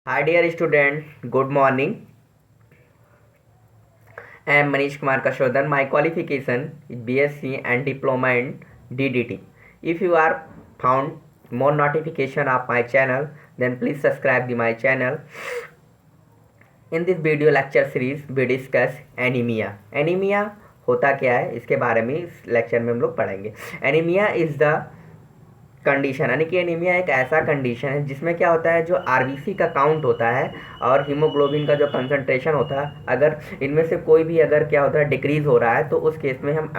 Hi dear student, good morning. I am Manish Kumar Kashodhan. My qualification is BSc and Diploma in DDT. If you are found more notification of my channel, then please subscribe to my channel. In this video lecture series, we discuss anemia. Anemia होता क्या है इसके बारे में इस lecture में हम लोग पढ़ेंगे. एनीमिया इज द कंडीशन, यानी कि एनीमिया एक ऐसा कंडीशन है जिसमें क्या होता है, जो आरबीसी का काउंट होता है और हीमोग्लोबिन का जो कंसंट्रेशन होता है, अगर इनमें से कोई भी अगर क्या होता है डिक्रीज़ हो रहा है, तो उस केस में हम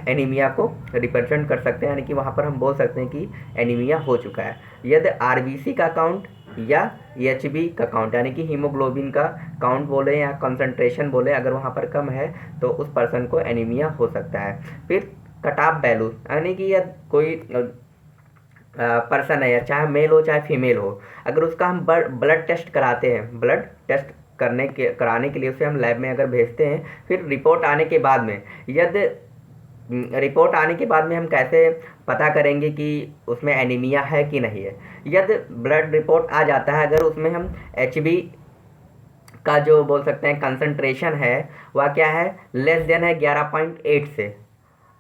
एनीमिया को रिप्रेजेंट कर सकते हैं. यानी कि वहाँ पर हम बोल सकते हैं कि एनीमिया हो चुका है. यदि आरबीसी का काउंट या एचबी का काउंट, यानी कि हीमोग्लोबिन का काउंट बोले या कंसंट्रेशन बोले, अगर वहाँ पर कम है तो उस पर्सन को एनीमिया हो सकता है. फिर कट ऑफ वैल्यू, यानी कि यह कोई पर्सन है, या चाहे मेल हो चाहे फीमेल हो, अगर उसका हम ब्लड टेस्ट कराते हैं, ब्लड टेस्ट कराने के लिए उसे हम लैब में अगर भेजते हैं, फिर रिपोर्ट आने के बाद में, यदि रिपोर्ट आने के बाद में हम कैसे पता करेंगे कि उसमें एनीमिया है कि नहीं है. यदि ब्लड रिपोर्ट आ जाता है, अगर उसमें हम एचबी का जो बोल सकते हैं कंसंट्रेशन है वह क्या है, लेस देन है 11.8 से,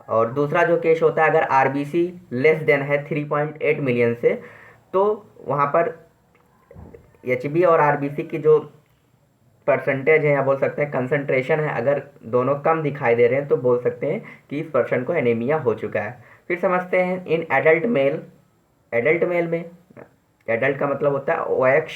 और दूसरा जो केस होता है अगर आरबीसी लेस देन है 3.8 मिलियन से, तो वहाँ पर एचबी और आरबीसी की जो परसेंटेज है या बोल सकते हैं कंसंट्रेशन है, अगर दोनों कम दिखाई दे रहे हैं तो बोल सकते हैं कि इस पर्सन को एनीमिया हो चुका है. फिर समझते हैं in adult mail. Adult mail में, एडल्ट का मतलब होता है ओएक्स,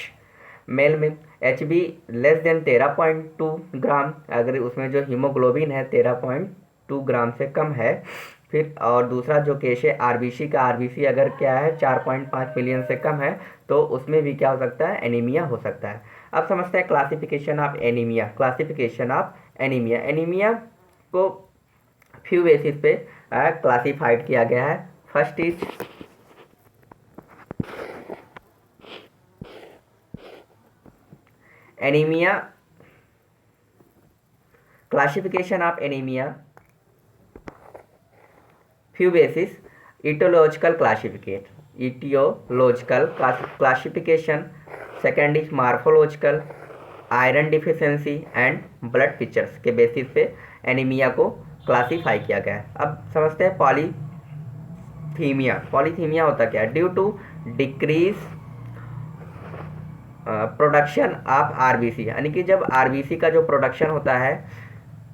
मेल में एच बी लेस देन 13.2 ग्राम, अगर उसमें जो हीमोग्लोबिन है 13.2 ग्राम से कम है. फिर और दूसरा जो केस है आरबीसी का, आरबीसी अगर क्या है 4.5 मिलियन से कम है, तो उसमें भी क्या हो सकता है, एनीमिया हो सकता है. अब समझते हैं classification of anaemia. Classification of anaemia, anaemia को फ्यू बेसिस पे क्लासिफाइड किया गया है. First is anaemia, classification of anaemia few basis. Etiological classification. Second is morphological, iron deficiency and blood pictures के बेसिस पे एनीमिया को क्लासीफाई किया गया है. अब समझते हैं पॉलीथीमिया. पॉलीथीमिया होता क्या है, due to decrease production of RBC, यानी कि जब आरबीसी का जो प्रोडक्शन होता है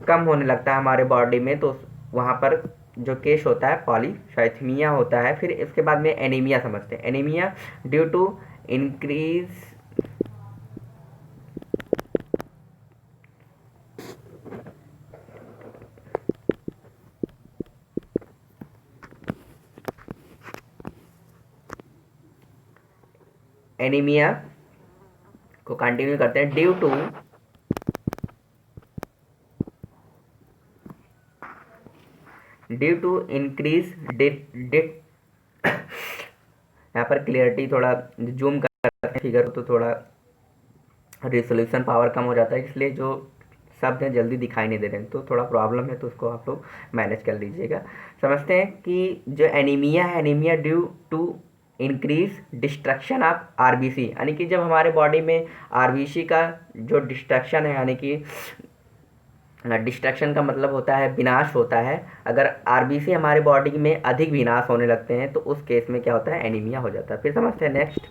कम होने लगता है हमारे बॉडी में, तो वहाँ पर जो केस होता है पॉलीसाइथीमिया होता है. फिर इसके बाद में एनीमिया समझते हैं. Anaemia due to increase anaemia को कंटिन्यू करते हैं. ड्यू टू इंक्रीज यहाँ पर क्लियरिटी थोड़ा जूम करते हैं फिगर तो थोड़ा रिजोल्यूशन पावर कम हो जाता है, इसलिए जो शब्द हैं जल्दी दिखाई नहीं दे रहे हैं, तो थोड़ा प्रॉब्लम है, तो उसको आप लोग मैनेज कर लीजिएगा. समझते हैं कि जो एनीमिया है, anaemia due to increase destruction of RBC, यानी कि जब हमारे बॉडी में आरबीसी का जो डिस्ट्रक्शन है, यानी कि डिस्ट्रक्शन का मतलब होता है विनाश होता है, अगर आरबीसी हमारे बॉडी में अधिक विनाश होने लगते हैं तो उस केस में क्या होता है, एनीमिया हो जाता है. फिर समझते हैं नेक्स्ट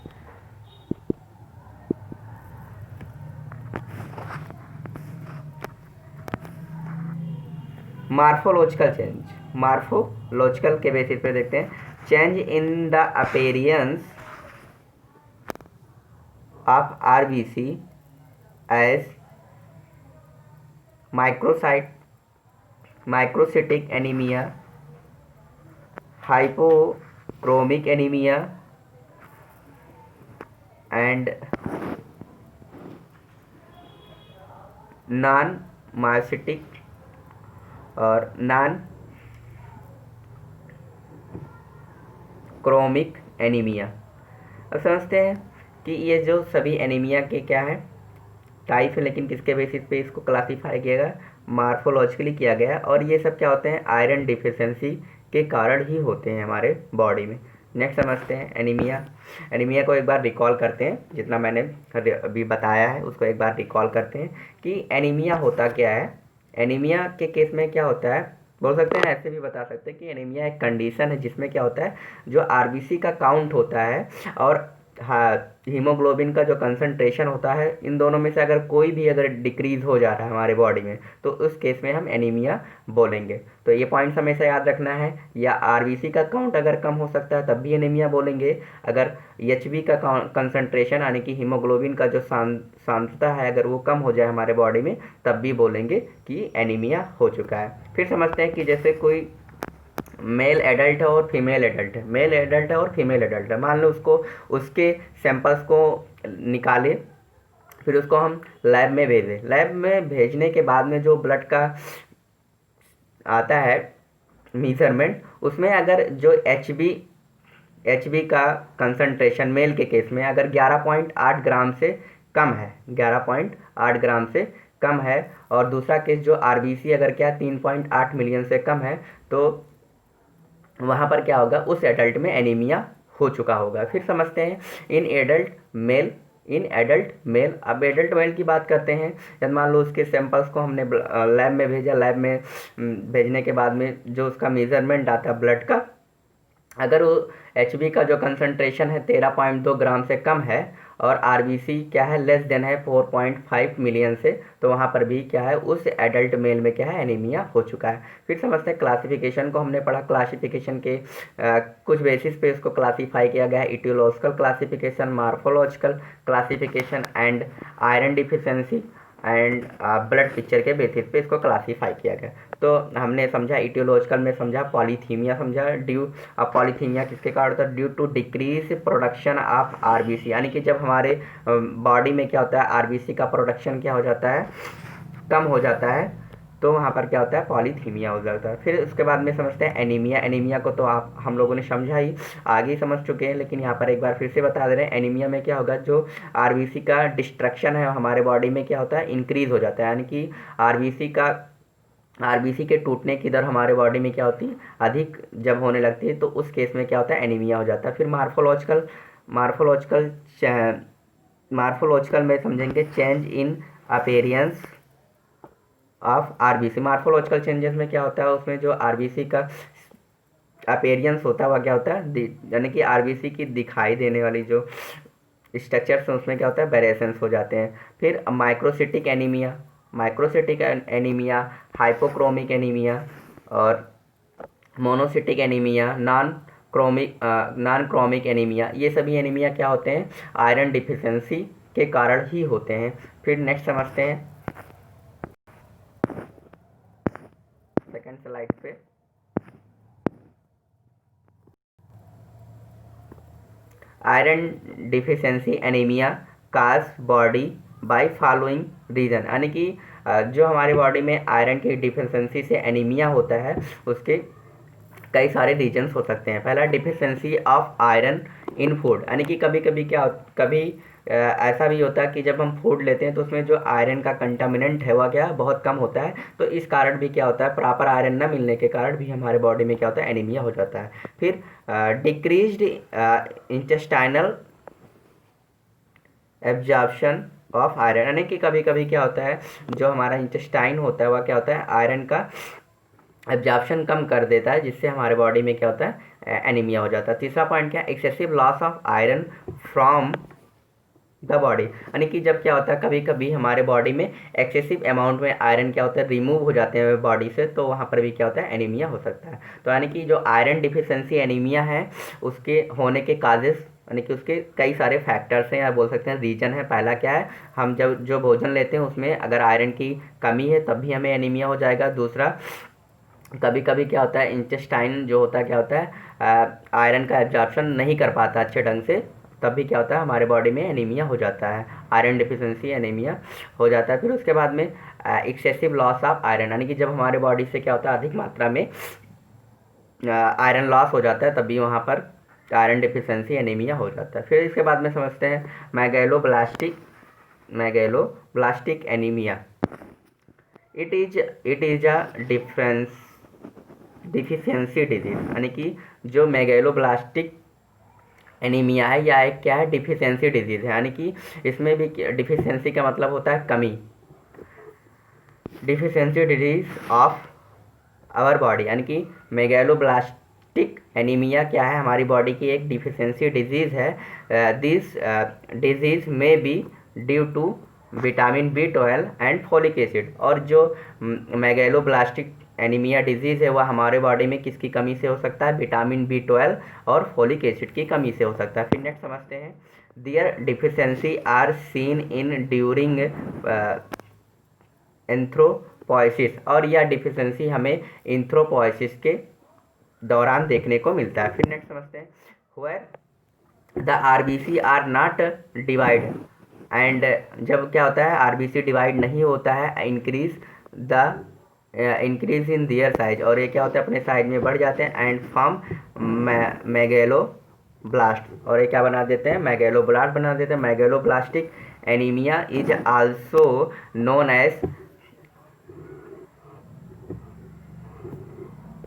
मार्फोलॉजिकल चेंज. मार्फोलॉजिकल के बेसिस पे देखते हैं. Change in the appearance of RBC as microcytic anaemia, hypochromic anaemia and non myocytic और नॉन क्रोमिक एनीमिया. अब समझते हैं कि ये जो सभी एनीमिया के क्या है, टाइप है, लेकिन किसके बेसिस पे इसको क्लासीफाई किया गया, मार्फोलॉजिकली किया गया. और ये सब क्या होते हैं, आयरन डिफिशियंसी के कारण ही होते हैं हमारे बॉडी में. नेक्स्ट समझते हैं एनीमिया। एनीमिया को एक बार रिकॉल करते हैं, जितना मैंने अभी बताया है उसको एक बार रिकॉल करते हैं कि एनीमिया होता क्या है। एनीमिया के केस में क्या होता है, बोल सकते हैं, ऐसे भी बता सकते हैं कि एनीमिया एक कंडीशन है जिसमें क्या होता है, जो आरबीसी का काउंट होता है और हाँ हीमोग्लोबिन का जो कंसंट्रेशन होता है, इन दोनों में से अगर कोई भी अगर डिक्रीज हो जा रहा है हमारे बॉडी में, तो उस केस में हम एनीमिया बोलेंगे। तो ये पॉइंट्स हमेशा याद रखना है। या आरबीसी का काउंट अगर कम हो सकता है तब भी एनीमिया बोलेंगे। अगर एचबी का कंसंट्रेशन यानी कि हीमोग्लोबिन का जो सांद्रता है अगर वो कम हो जाए हमारे बॉडी में, तब भी बोलेंगे कि एनीमिया हो चुका है। फिर समझते हैं कि जैसे कोई मेल एडल्ट है और फीमेल एडल्ट है, मेल एडल्ट है और फीमेल एडल्ट है, मान लो उसको उसके सैंपल्स को निकाले, फिर उसको हम लैब में भेजें। लैब में भेजने के बाद में जो ब्लड का आता है मीज़रमेंट, उसमें अगर जो एच बी का कंसंट्रेशन मेल के केस में अगर 11.8 ग्राम से कम है, 11.8 ग्राम से कम है, और दूसरा केस जो आरबीसी अगर क्या 3.8 मिलियन से कम है, तो वहाँ पर क्या होगा, उस एडल्ट में एनीमिया हो चुका होगा। फिर समझते हैं इन एडल्ट मेल। अब एडल्ट मेल की बात करते हैं। जब मान लो उसके सैंपल्स को हमने लैब में भेजा, लैब में भेजने के बाद में जो उसका मेजरमेंट आता है ब्लड का, अगर वो एचबी का जो कंसंट्रेशन है 13.2 ग्राम से कम है और आरबीसी क्या है लेस देन है 4.5 मिलियन से, तो वहाँ पर भी क्या है, उस एडल्ट मेल में क्या है, एनीमिया हो चुका है। फिर समझते हैं क्लासिफिकेशन को। हमने पढ़ा क्लासिफिकेशन के कुछ बेसिस पे इसको क्लासीफाई किया गया है। Aetiological classification, morphological classification and iron deficiency and blood picture के बेसिस पे इसको क्लासीफाई किया गया। तो हमने समझा इटियोलॉजिकल में समझा पॉलीथीमिया, समझा ड्यू पॉलीथीमिया किसके कारण होता है, due to decrease production of RBC, यानी कि जब हमारे बॉडी में क्या होता है, आरबीसी का प्रोडक्शन क्या हो जाता है, कम हो जाता है, तो वहाँ पर क्या होता है, पॉलीथीमिया हो जाता है। फिर उसके बाद में समझते हैं एनीमिया। एनीमिया को तो आप हम लोगों ने समझा ही, आगे ही समझ चुके हैं, लेकिन यहाँ पर एक बार फिर से बता दे रहे हैं। एनीमिया में क्या होगा, जो आरबीसी का डिस्ट्रक्शन है हमारे बॉडी में क्या होता है, इंक्रीज हो जाता है, यानी कि आरबीसी के टूटने की दर हमारे बॉडी में क्या होती है, अधिक जब होने लगती है, तो उस केस में क्या होता है, एनीमिया हो जाता है। फिर मार्फोलॉजिकल मार्फोलॉजिकल में समझेंगे change in appearance of RBC. Morphological changes में क्या होता है, उसमें जो आरबीसी का अपेरियंस होता है वह क्या होता है, यानी कि आरबीसी की दिखाई देने वाली जो स्ट्रक्चर्स हैं उसमें क्या होता है, वेरिएशंस हो जाते हैं। फिर माइक्रोसिटिक एनीमिया, हाइपोक्रोमिक एनीमिया और मोनोसिटिक एनीमिया, नॉन क्रोमिक एनीमिया, ये सभी एनीमिया क्या होते हैं, आयरन डिफिशिएंसी के कारण ही होते हैं। फिर नेक्स्ट समझते हैं सेकंड स्लाइड पे, iron deficiency anaemia cause body by following reason, यानी कि जो हमारे बॉडी में आयरन की डिफिशिएंसी से एनीमिया होता है उसके कई सारे रीजन्स हो सकते हैं। पहला, deficiency of iron in food, यानी कि कभी कभी कभी ऐसा भी होता है कि जब हम फूड लेते हैं तो उसमें जो आयरन का कंटामिनेंट है वह क्या बहुत कम होता है, तो इस कारण भी क्या होता है, प्रॉपर आयरन न मिलने के कारण भी हमारे बॉडी में क्या होता है, एनीमिया हो जाता है। फिर decreased intestinal absorption of iron, यानी कि कभी कभी क्या होता है, जो हमारा इंटेस्टाइन होता है वह क्या होता है, आयरन का एब्जॉर्प्शन कम कर देता है, जिससे हमारे बॉडी में क्या होता है, एनीमिया हो जाता है। तीसरा पॉइंट क्या है, excessive loss of iron from the body, यानी कि जब क्या होता है, कभी कभी हमारे बॉडी में एक्सेसिव अमाउंट में आयरन क्या होता है, रिमूव हो जाते हैं बॉडी से, तो वहाँ पर भी क्या होता है, एनीमिया हो सकता है। तो यानी कि जो आयरन डिफिशिएंसी एनीमिया है उसके होने के काजेस, यानी कि उसके कई सारे फैक्टर्स हैं या बोल सकते हैं रीजन है। पहला क्या है, हम जब जो भोजन लेते हैं उसमें अगर आयरन की कमी है तब भी हमें एनीमिया हो जाएगा। दूसरा, कभी कभी क्या होता है, इंटेस्टाइन जो होता है क्या होता है, आयरन का एब्जॉर्प्शन नहीं कर पाता अच्छे ढंग से, तब भी क्या होता है, हमारे बॉडी में एनीमिया हो जाता है, आयरन डिफिशिएंसी एनीमिया हो जाता है। फिर उसके बाद में एक्सेसिव लॉस ऑफ आयरन, यानी कि जब हमारे बॉडी से क्या होता है, अधिक मात्रा में आयरन लॉस हो जाता है, तभी वहाँ पर आयरन डिफिशिएंसी एनीमिया हो जाता है। फिर इसके बाद में समझते हैं megaloblastic anaemia. It is a deficiency disease, यानी कि जो मैगेलोब्लास्टिक एनीमिया है या एक क्या है, डिफिशियंसी डिजीज़ है, यानी कि इसमें भी डिफिशियंसी का मतलब होता है कमी, deficiency disease of our body, यानी कि मेगैलोब्लास्टिक एनीमिया क्या है, हमारी बॉडी की एक डिफिशियंसी डिजीज़ है। दिस डिजीज़ में be due to vitamin B12 and folic acid. और जो मेगैलोब्लास्टिक एनीमिया डिजीज़ है वह हमारे बॉडी में किसकी कमी से हो सकता है, विटामिन B12 और फोलिक एसिड की कमी से हो सकता है। फिर नेक्स्ट समझते हैं, their deficiency are seen in during erythropoiesis, और यह डिफिशियंसी हमें एंथ्रोपोइसिस के दौरान देखने को मिलता है। फिर नेक्स्ट समझते हैं, where the RBC are not divide, and जब क्या होता है RBC डिवाइड नहीं होता है, इंक्रीज इन दियर साइज, और ये क्या होता है अपने साइज में बढ़ जाते हैं, एंड फॉर्म मेगैलोब्लास्ट, और ये क्या बना देते हैं, मेगैलोब्लास्ट बना देते हैं। Megaloblastic anaemia is also known as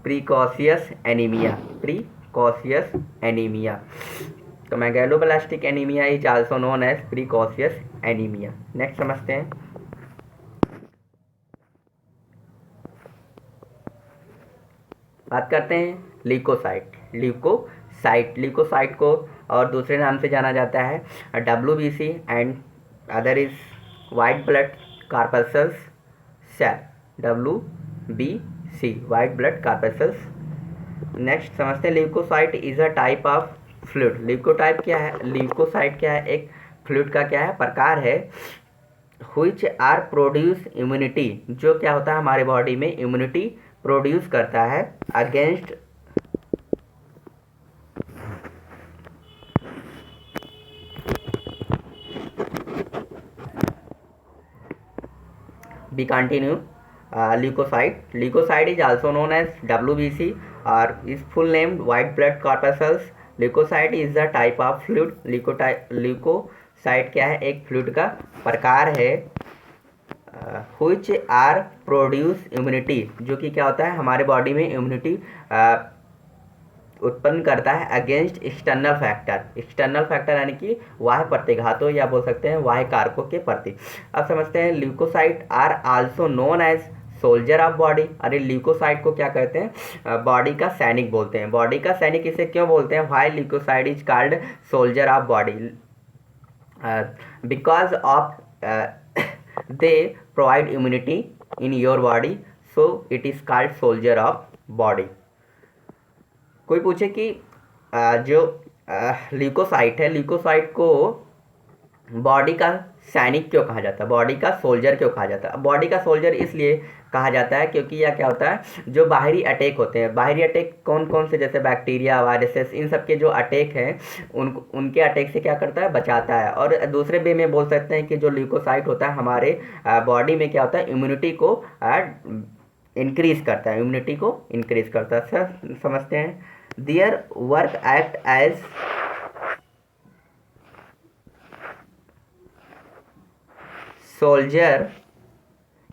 precocious anaemia, precocious anaemia. तो megaloblastic anaemia is also known as precocious anaemia. Next समझते हैं, बात करते हैं ल्यूकोसाइट। ल्यूकोसाइट को और दूसरे नाम से जाना जाता है WBC and other is white blood corpuscles cell, WBC white blood corpuscles. Next समझते हैं, leukocyte is a type of fluid. Leukocyte क्या है, एक फ्लूइड का क्या है, प्रकार है, व्हिच आर प्रोड्यूस इम्यूनिटी, जो क्या होता है हमारे बॉडी में इम्यूनिटी प्रोड्यूस करता है against be continue leukocyte is also known as WBC और is full name white blood corpuscles. Leukocyte is the type of fluid. Leukocyte क्या है, एक फ्लूइड का प्रकार है, व्हिच आर प्रोड्यूस इम्यूनिटी, जो कि क्या होता है हमारे बॉडी में इम्यूनिटी उत्पन्न करता है अगेंस्ट एक्सटर्नल फैक्टर यानी कि बाह्य प्रतिघातों या बोल सकते हैं बाह्य कारकों के प्रति। अब समझते हैं, leucocyte are also known as soldier of body. अरे ल्यूकोसाइट को क्या कहते हैं, बॉडी का सैनिक बोलते हैं। बॉडी का सैनिक इसे क्यों बोलते हैं, why leucocyte is called soldier of body, because of they provide immunity in your body, so it is called soldier of body। कोई पूछे कि जो ल्यूकोसाइट है, ल्यूकोसाइट को बॉडी का सैनिक क्यों कहा जाता है, बॉडी का सोल्जर क्यों कहा जाता है। बॉडी का सोल्जर इसलिए कहा जाता है क्योंकि यह क्या होता है, जो बाहरी अटैक होते हैं, बाहरी अटैक कौन कौन से, जैसे बैक्टीरिया, वायरसेस, इन सब के जो अटैक हैं उनके अटैक से क्या करता है, बचाता है। और दूसरे वे में बोल सकते हैं कि जो ल्यूकोसाइट होता है हमारे बॉडी में क्या होता है, इम्यूनिटी को इंक्रीज करता है, इम्यूनिटी को इंक्रीज करता है। सर समझते हैं, their work act as soldier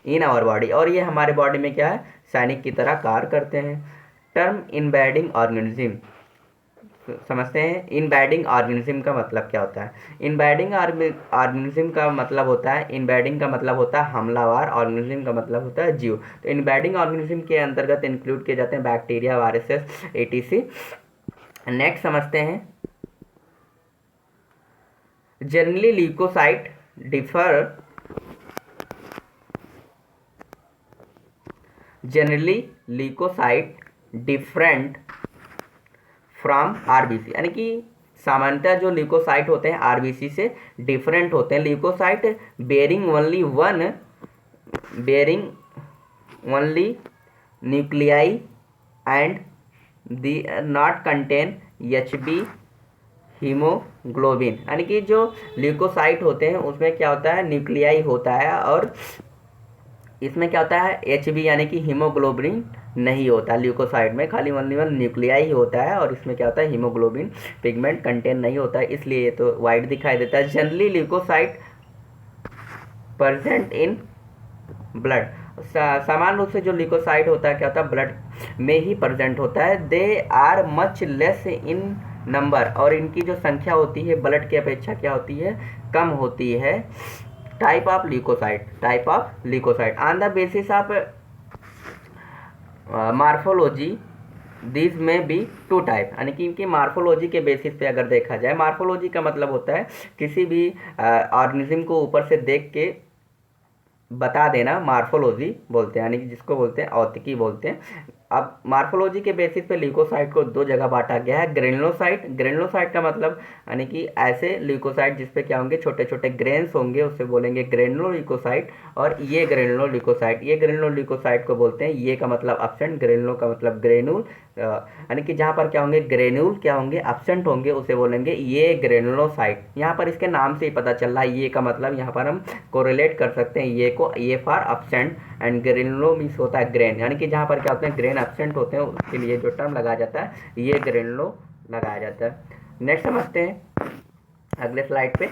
in our body, और ये हमारे बॉडी में क्या है, सैनिक की तरह कार्य करते हैं। टर्म इनवैडिंग ऑर्गेनिज्म समझते हैं, इनवैडिंग ऑर्गेनिज्म का मतलब क्या होता है। इनवैडिंग ऑर्गेनिज्म का मतलब होता है, इनवैडिंग का मतलब होता है हमलावर, ऑर्गेनिज्म का मतलब होता है जीव। तो इनवैडिंग ऑर्गेनिज्म के अंतर्गत इंक्लूड किए जाते हैं बैक्टीरिया, वायरसेस, etc। नेक्स्ट समझते हैं, generally leucocyte differ different from RBC, यानी कि सामान्यतः जो ल्यूकोसाइट होते हैं RBC से डिफरेंट होते हैं। Leucocyte bearing only nuclei and the not contain HB haemoglobin, यानी कि जो ल्यूकोसाइट होते हैं उसमें क्या होता है, न्यूक्लियाई होता है, और इसमें क्या होता है HB यानी कि हीमोग्लोबिन नहीं होता। ल्यूकोसाइट में खाली ओनली न्यूक्लियाई ही होता है, और इसमें क्या होता है, हीमोग्लोबिन पिगमेंट कंटेन नहीं होता है, इसलिए ये तो वाइट दिखाई देता है। Generally leucocyte present in blood, सामान्य रूप से जो ल्यूकोसाइट होता है क्या होता है, ब्लड में ही प्रेजेंट होता है। They are much less in number और इनकी जो संख्या होती है ब्लड की अपेक्षा क्या होती है, कम होती है। Type of leucocyte on the basis of morphology this में बी टू टाइप, यानी कि इनकी मार्फोलॉजी के बेसिस पे अगर देखा जाए, मार्फोलॉजी का मतलब होता है किसी भी ऑर्गेनिज्म को ऊपर से देख के बता देना, मार्फोलॉजी बोलते हैं, यानी कि जिसको बोलते हैं औतिकी बोलते हैं। अब मार्फोलॉजी के बेसिस पे ल्यूकोसाइट को दो जगह बांटा गया है। ग्रेनुलोसाइट का मतलब यानी कि ऐसे ल्यूकोसाइट जिसपे क्या होंगे, छोटे छोटे ग्रेन्स होंगे, उससे बोलेंगे ग्रेनुलोल्यूकोसाइट। और ये ग्रेनुलोल्यूकोसाइट को बोलते हैं, ये का मतलब एब्सेंट, ग्रेनुलो का मतलब ग्रेनुल, यानी कि जहाँ पर क्या होंगे ग्रेन्यूल क्या होंगे, एब्सेंट होंगे, उसे बोलेंगे ये ग्रेनुलोसाइट। यहाँ पर इसके नाम से ही पता चल रहा है, ये का मतलब यहाँ पर हम कोरिलेट कर सकते हैं ये को, ये फॉर एब्सेंट एंड ग्रेनुलो मीन्स होता है ग्रेन, यानी कि जहाँ पर क्या होते हैं ग्रेन एब्सेंट होते हैं उसके लिए जो टर्म लगाया जाता है ये ग्रेनुलो लगाया जाता है। नेक्स्ट समझते हैं अगले स्लाइड पे।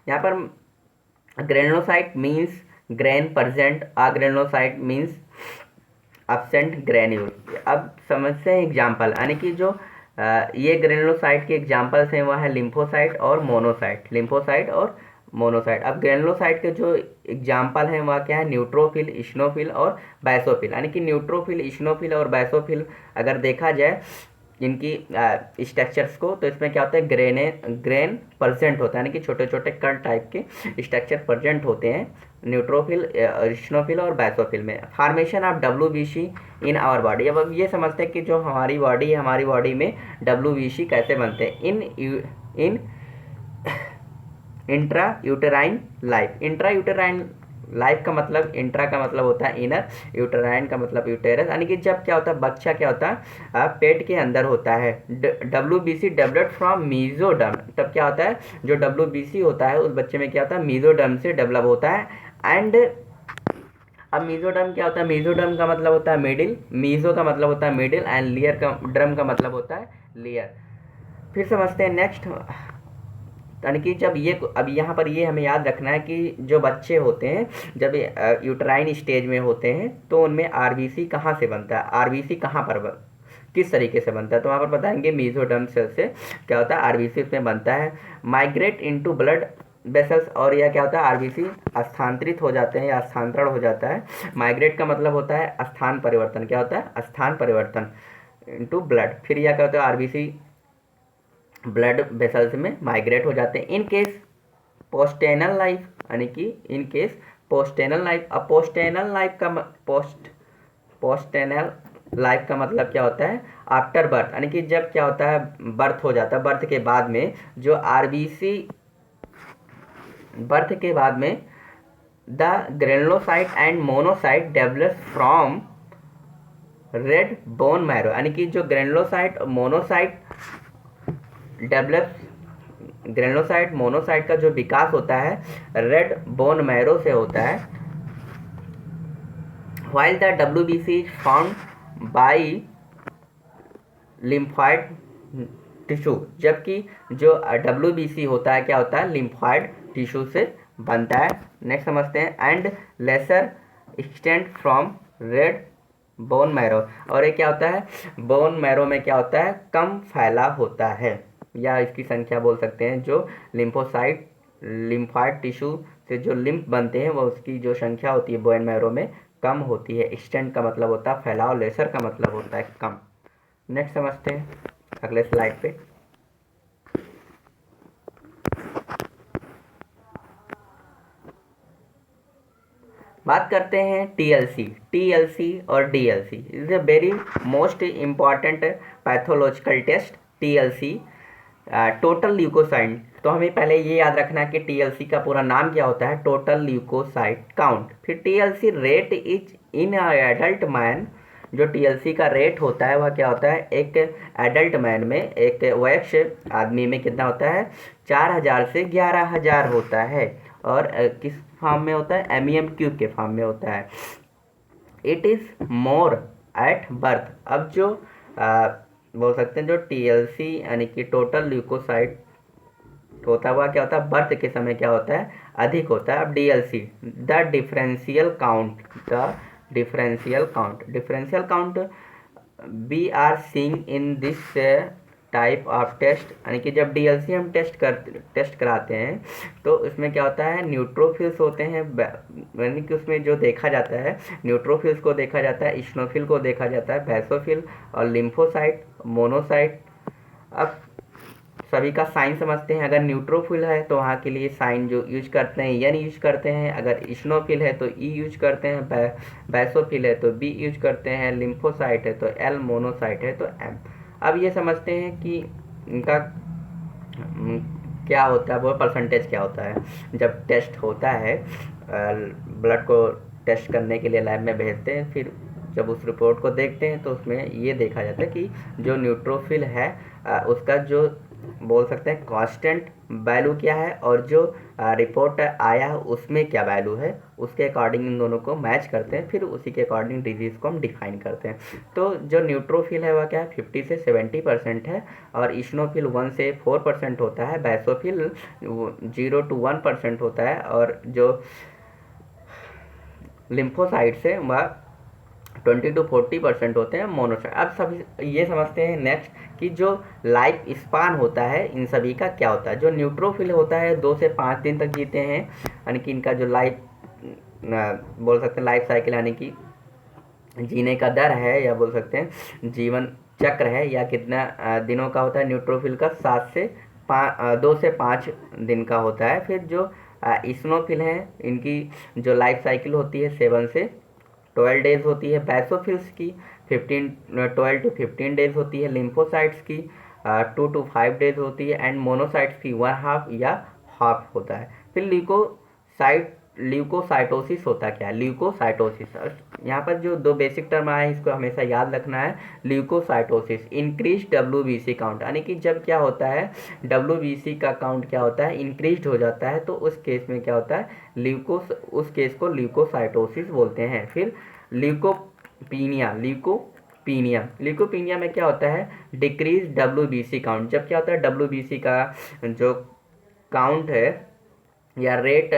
यहाँ पर granulocyte means grain present, agranulocyte means absent granule. अब समझते हैं एग्जाम्पल, यानी कि जो ये ग्रेनुलोसाइट के एग्जाम्पल्स हैं वह है लिम्फोसाइट और मोनोसाइट। अब ग्रेनुलोसाइट के जो एग्जाम्पल हैं वह क्या है, न्यूट्रोफिल, इशनोफिल और बैसोफिल। यानी कि न्यूट्रोफिल, इशनोफिल और बैसोफिल अगर देखा जाए इनकी स्ट्रक्चर्स को, तो इसमें क्या होता है ग्रेन प्रेजेंट होता है, यानी कि छोटे छोटे कण टाइप के स्ट्रक्चर प्रेजेंट होते हैं न्यूट्रोफिल, इशनोफिल और बैसोफिल में। Formation of WBC in our body. अब ये समझते हैं कि जो हमारी बॉडी है, हमारी बॉडी में WBC कैसे बनते हैं। इन इंट्रा यूटेराइन लाइफ का मतलब, इंट्रा का मतलब होता है इनर, यूटेराइन का मतलब यूटेरस, यानी कि जब क्या होता है बच्चा क्या होता है पेट के अंदर होता है। WBC डेवलप्ड फ्रॉम मीजोडर्म, तब क्या होता है जो WBC होता है उस बच्चे में क्या होता है मीजोडर्म से डेवलप होता है। एंड अब मीजोडर्म क्या होता है, मीजोडर्म का मतलब होता है मिडिल, मीजो का मतलब होता है मिडिल एंड लियर का ड्रम का मतलब होता है लेयर। फिर समझते हैं नेक्स्ट, यानी कि जब ये, अब यहाँ पर ये हमें याद रखना है कि जो बच्चे होते हैं जब यूट्राइन स्टेज में होते हैं तो उनमें आरबीसी कहाँ से बनता है, आरबीसी कहाँ पर किस तरीके से बनता है, तो वहाँ पर बताएंगे मीजोडर्म सेल से क्या होता है आरबीसी उसमें बनता है। माइग्रेट इनटू ब्लड वेसल्स, और यह क्या होता है आरबीसी स्थानांतरित हो जाते हैं या स्थानांतरण हो जाता है। माइग्रेट का मतलब होता है स्थान परिवर्तन, क्या होता है स्थान परिवर्तन इनटू ब्लड। फिर यह क्या होता है आरबीसी ब्लड वेसल्स में माइग्रेट हो जाते हैं। इन केस पोस्टेनल लाइफ, यानी कि इन केस पोस्टेनल लाइफ। अब पोस्टेनल लाइफ का मतलब क्या होता है आफ्टर बर्थ, यानी कि जब क्या होता है बर्थ हो जाता है, बर्थ के बाद में जो आरबीसी, बर्थ के बाद में the granulocyte and monocyte develop from red bone marrow, यानी कि जो granulocyte monocyte develop, granulocyte monocyte का जो विकास होता है रेड बोन मैरो से होता है। while the WBC is found by lymphoid tissue, जबकि जो WBC होता है क्या होता है लिम्फॉइड टिश्यू से बनता है। नेक्स्ट समझते हैं and lesser extend from red bone marrow, और ये क्या होता है बोन मैरो में क्या होता है कम फैला होता है, या इसकी संख्या बोल सकते हैं जो लिम्फॉइड टिश्यू से जो लिम्फ बनते हैं वो उसकी जो संख्या होती है बोन मैरो में कम होती है। एक्सटेंड का मतलब होता है फैलाव, लेसर का मतलब होता है कम। नेक्स्ट समझते हैं अगले स्लाइड पे। बात करते हैं टीएलसी और DLC. Is a very most important pathological test TLC, total leucocyte. तो हमें पहले ये याद रखना है कि टीएलसी का पूरा नाम क्या होता है टोटल ल्यूकोसाइट काउंट। फिर TLC rate is in adult man, जो टीएलसी का रेट होता है वह क्या होता है एक एडल्ट मैन में, एक वयस्क आदमी में कितना होता है 4000 से 11000 होता है। और किस फॉर्म में होता है एमईएम क्यूब के फॉर्म में होता है। It is more at birth. अब जो बोल सकते हैं जो टीएलसी यानी कि टोटल ल्यूकोसाइट होता हुआ क्या होता है, बर्थ के समय क्या होता है, अधिक होता है। अब DLC, the differential count, the differential count we are seeing in this type of test, यानी कि जब डीएलसी हम टेस्ट कराते हैं तो उसमें क्या होता है, न्यूट्रोफिल्स होते हैं, यानी कि उसमें जो देखा जाता है, न्यूट्रोफिल्स को देखा जाता है, इस्नोफिल को देखा जाता है, बैसोफिल और लिम्फोसाइट, मोनोसाइट। अब सभी का साइन समझते हैं। अगर न्यूट्रोफिल है तो वहाँ के लिए साइन जो यूज करते हैं एन यूज करते हैं, अगर इस्नोफिल है तो ई यूज करते हैं, बैसोफिल है तो बी यूज करते हैं, लिम्फोसाइट है तो एल, मोनोसाइट है तो एम। अब ये समझते हैं कि इनका क्या होता है, वो परसेंटेज क्या होता है। जब टेस्ट होता है, ब्लड को टेस्ट करने के लिए लैब में भेजते हैं, फिर जब उस रिपोर्ट को देखते हैं तो उसमें ये देखा जाता है कि जो न्यूट्रोफिल है उसका जो बोल सकते हैं कांस्टेंट वैल्यू क्या है, और जो रिपोर्ट आया है उसमें क्या वैल्यू है, उसके अकॉर्डिंग इन दोनों को मैच करते हैं, फिर उसी के अकॉर्डिंग डिजीज़ को हम डिफाइन करते हैं। तो जो न्यूट्रोफिल है वह क्या है, 50 से 70% है, और इस्नोफिल 1 से 4% होता है, बैसोफिल 0 to 1% होता है, और जो लिम्फोसाइट से वह 20 to 40% होते हैं, मोनोसाइट। अब सभी ये समझते हैं नेक्स्ट कि जो लाइफ स्पान होता है इन सभी का क्या होता है। जो न्यूट्रोफिल होता है 2 से 5 दिन तक जीते हैं, यानी कि इनका जो लाइफ बोल सकते हैं लाइफ साइकिल, यानी कि जीने का दर है, या बोल सकते हैं जीवन चक्र है, या कितना दिनों का होता है। न्यूट्रोफिल का 2 से 5 दिन का होता है। फिर जो इस्नोफिल हैं इनकी जो लाइफ साइकिल होती है 7 से 12 डेज होती है। बैसोफिल्स की 12 to 15 डेज होती है। लिम्फोसाइट्स की 2 to 5 डेज होती है, एंड मोनोसाइट्स की 1/2 या हाफ होता है। फिर ल्यूकोसाइटोसिस होता क्या है, ल्यूकोसाइटोसिस, यहाँ पर जो 2 बेसिक टर्म आए हैं इसको हमेशा याद रखना है। ल्यूकोसाइटोसिस, इंक्रीज WBC काउंट, यानी कि जब क्या होता है WBC का काउंट क्या होता है, इंक्रीज हो जाता है, तो उस केस में क्या होता है, उस केस को ल्यूकोसाइटोसिस बोलते हैं। फिर ल्यूकोपीनिया में क्या होता है, डिक्रीज WBC काउंट, जब क्या होता है WBC का जो काउंट है या रेट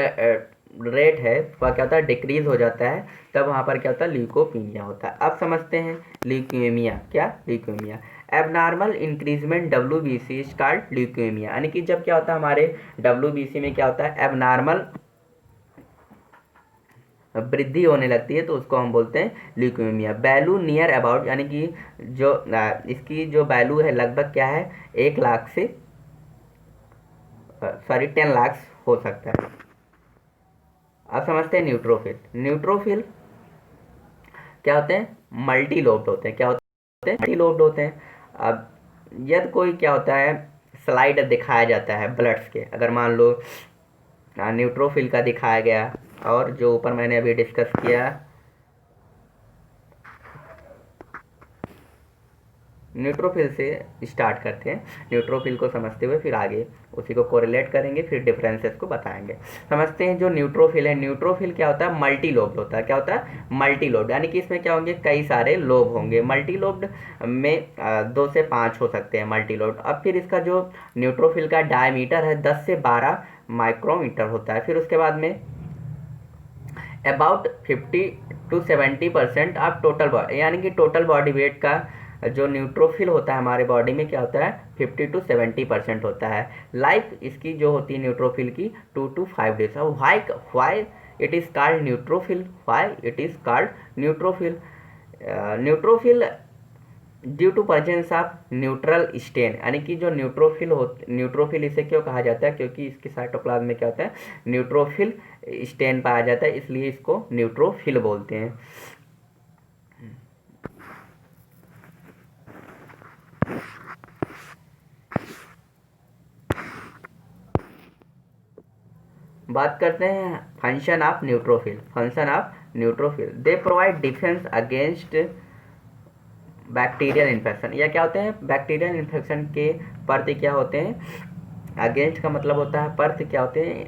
है वह क्या होता है, डिक्रीज हो जाता है, तब वहाँ पर क्या होता है, ल्यूकोपीनिया होता है। अब समझते हैं ल्यूकेमिया, क्या leukaemia, abnormal increment WBC is called leukaemia, यानी कि जब क्या होता है हमारे WBC में क्या होता है, एबनॉर्मल वृद्धि होने लगती है, तो उसको हम बोलते हैं ल्यूकेमिया। वैल्यू नियर अबाउट, यानी कि जो इसकी जो वैल्यू है लगभग क्या है, 1 लाख से 10 लाख हो सकता है। अब समझते हैं न्यूट्रोफिल क्या होते हैं, मल्टी लोब्ड होते हैं। क्या होते हैं, मल्टी लोब्ड होते हैं। अब यदि कोई क्या होता है स्लाइड दिखाया जाता है ब्लड्स के, अगर मान लो न्यूट्रोफिल का दिखाया गया, और जो ऊपर मैंने अभी डिस्कस किया न्यूट्रोफिल से स्टार्ट करते हैं। न्यूट्रोफिल को समझते हुए फिर आगे उसी को कोरिलेट करेंगे, फिर डिफरेंसेस को बताएंगे। समझते हैं जो न्यूट्रोफिल है, न्यूट्रोफिल क्या होता है, मल्टी लोब्ड होता है। क्या होता है, मल्टी लोब्ड, यानी कि इसमें क्या होंगे, कई सारे लोब होंगे। मल्टी लोब्ड में 2 से 5 हो सकते हैं मल्टी लोब्ड। अब फिर इसका जो न्यूट्रोफिल का डायमीटर है 10 से 12 माइक्रोमीटर होता है। फिर उसके बाद में about 50 to 70% of total body, यानी कि टोटल बॉडी वेट का जो न्यूट्रोफिल होता है हमारे बॉडी में क्या होता है, 50 to 70% होता है। लाइफ इसकी जो होती है न्यूट्रोफिल की 2 to 5 डेज। अब why it is called neutrophil, neutrophil due to presence of neutral stain, यानी कि जो न्यूट्रोफिल इसे क्यों कहा जाता है, क्योंकि इसके साइटोप्लाज्म में क्या होता है, न्यूट्रोफिल स्टेन पाया जाता है, इसलिए इसको न्यूट्रोफिल बोलते हैं। बात करते हैं function of neutrophil, they provide defence against bacterial infection, या क्या होते हैं, बैक्टीरियल इन्फेक्शन के प्रति क्या होते हैं, अगेंस्ट का मतलब होता है प्रति, क्या होते हैं,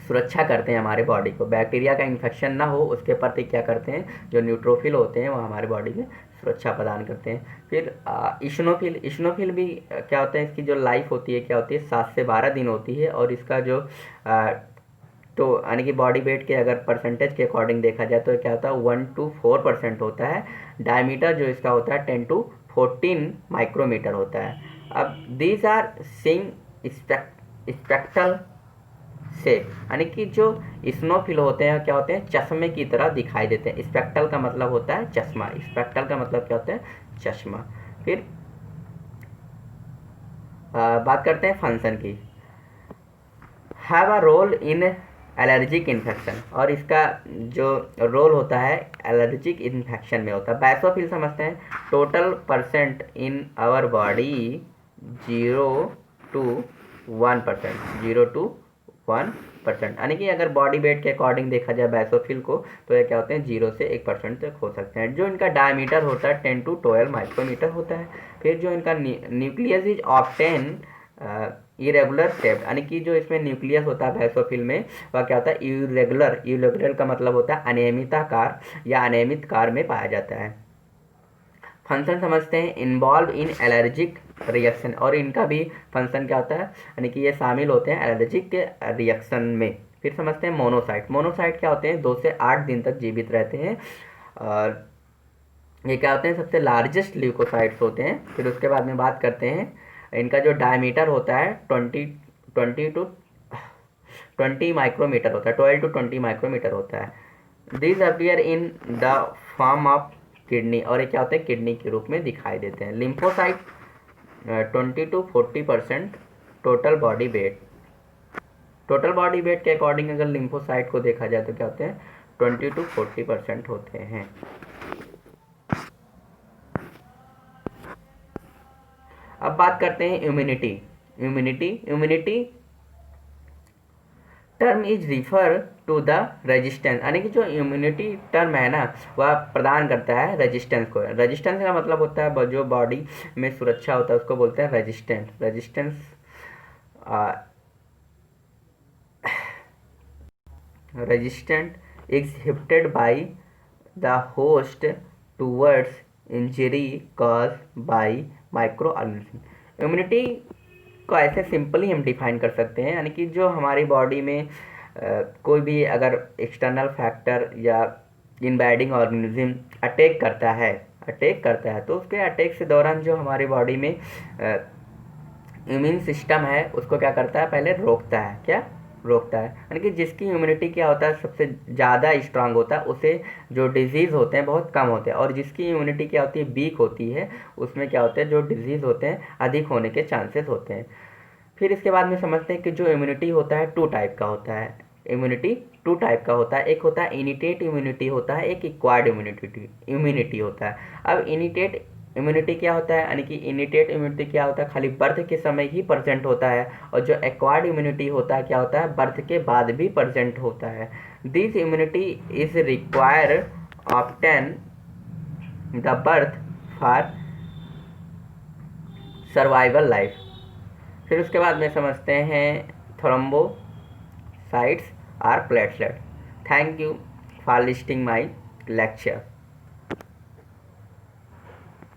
सुरक्षा करते हैं हमारे बॉडी को, बैक्टीरिया का इन्फेक्शन ना हो उसके प्रति क्या करते हैं, जो न्यूट्रोफिल होते हैं वो हमारे बॉडी में सुरक्षा प्रदान करते हैं। फिर इशनोफिल, इशनोफिल भी क्या होता है, इसकी जो लाइफ होती है क्या होती है 7 से 12 दिन होती है, और इसका जो तो यानी कि बॉडी वेट के अगर परसेंटेज के अकॉर्डिंग देखा जाए तो क्या होता है 1 to 4% होता है। डायमीटर जो इसका होता है 10 to 14 माइक्रोमीटर होता है। अब दीज आर सिंग स्पेक्ट्रल से, यानी कि जो स्नोफिल होते हैं क्या होते हैं, चश्मे की तरह दिखाई देते हैं। स्पेक्ट्रल का मतलब होता है चश्मा, स्पेक्ट्रल का मतलब क्या होता है, चश्मा। फिर बात करते हैं फंक्शन की। Have a role in allergic infection, और इसका जो रोल होता है एलर्जिक इन्फेक्शन में होता है। बैसोफिल समझते हैं, total percent in our body 0 to 1%, 0 to 1%, यानी कि अगर बॉडी वेट के अकॉर्डिंग देखा जाए बैसोफिल को तो ये क्या होते हैं 0 से 1% तक हो सकते हैं। जो इनका डायमीटर होता है 10 to 12 माइक्रोमीटर होता है। फिर जो इनका nucleus is obtain irregular shape, यानी कि जो इसमें न्यूक्लियस होता है बैसोफिल में वह क्या होता है इरेगुलर, इरेगुलर का मतलब होता है अनियमिताकार या अनियमित कार में पाया जाता है। फंक्शन समझते हैं, इन्वॉल्व इन एलर्जिक रिएक्शन, और इनका भी फंक्शन क्या होता है, यानी कि ये शामिल होते हैं एलर्जिक के रिएक्शन में। फिर समझते हैं मोनोसाइट, मोनोसाइट क्या होते हैं 2 से 8 दिन तक जीवित रहते हैं, और ये क्या होते हैं सबसे लार्जेस्ट ल्यूकोसाइट्स होते हैं। फिर उसके बाद में बात करते हैं, इनका जो डायमीटर होता है 20 माइक्रोमीटर होता है, 12 to 20 माइक्रोमीटर होता है। This appear in the form of kidney, और ये क्या होते हैं किडनी के रूप में दिखाई देते हैं। Lymphocyte 20 to 40% total body weight, total body weight के अकॉर्डिंग अगर लिम्फोसाइट को देखा जाए तो क्या होते हैं 20 to 40% होते हैं। अब बात करते हैं immunity. Immunity term is refer to the resistance, यानी कि जो इम्यूनिटी टर्म है ना वह प्रदान करता है रेजिस्टेंस को। रेजिस्टेंस का मतलब होता है जो बॉडी में सुरक्षा होता है उसको बोलते हैं resistance. Resistant exhibited by the host towards injury caused by microorganism। Immunity को ऐसे सिंपली हम डिफाइन कर सकते हैं, यानी कि जो हमारी बॉडी में कोई भी अगर एक्सटर्नल फैक्टर या इनवाइडिंग ऑर्गेनिज्म अटैक करता है तो उसके अटैक से दौरान जो हमारी बॉडी में इम्यून सिस्टम है उसको क्या करता है, पहले रोकता है। क्या रोकता है, यानी कि जिसकी इम्यूनिटी क्या होता है सबसे ज़्यादा स्ट्रांग होता है उसे जो डिजीज़ होते हैं बहुत कम होते हैं, और जिसकी इम्यूनिटी क्या होती है वीक होती है उसमें क्या होते हैं जो डिजीज़ होते हैं अधिक होने के चांसेस होते हैं। फिर इसके बाद में समझते हैं कि जो इम्यूनिटी होता है 2 टाइप का होता है। इम्यूनिटी 2 टाइप का होता है, एक होता है इनिटेट इम्यूनिटी होता है, एक एक्वायर्ड इम्यूनिटी होता है। अब इनिटेट इम्यूनिटी क्या होता है, यानी कि इनिटेट इम्यूनिटी क्या होता है खाली बर्थ के समय ही प्रेजेंट होता है, और जो एक्वायर्ड इम्यूनिटी होता है क्या होता है बर्थ के बाद भी प्रेजेंट होता है। This immunity is require obtain the birth for survival life. फिर उसके बाद में समझते हैं thrombocytes or platelet. Thank you for listening my lecture.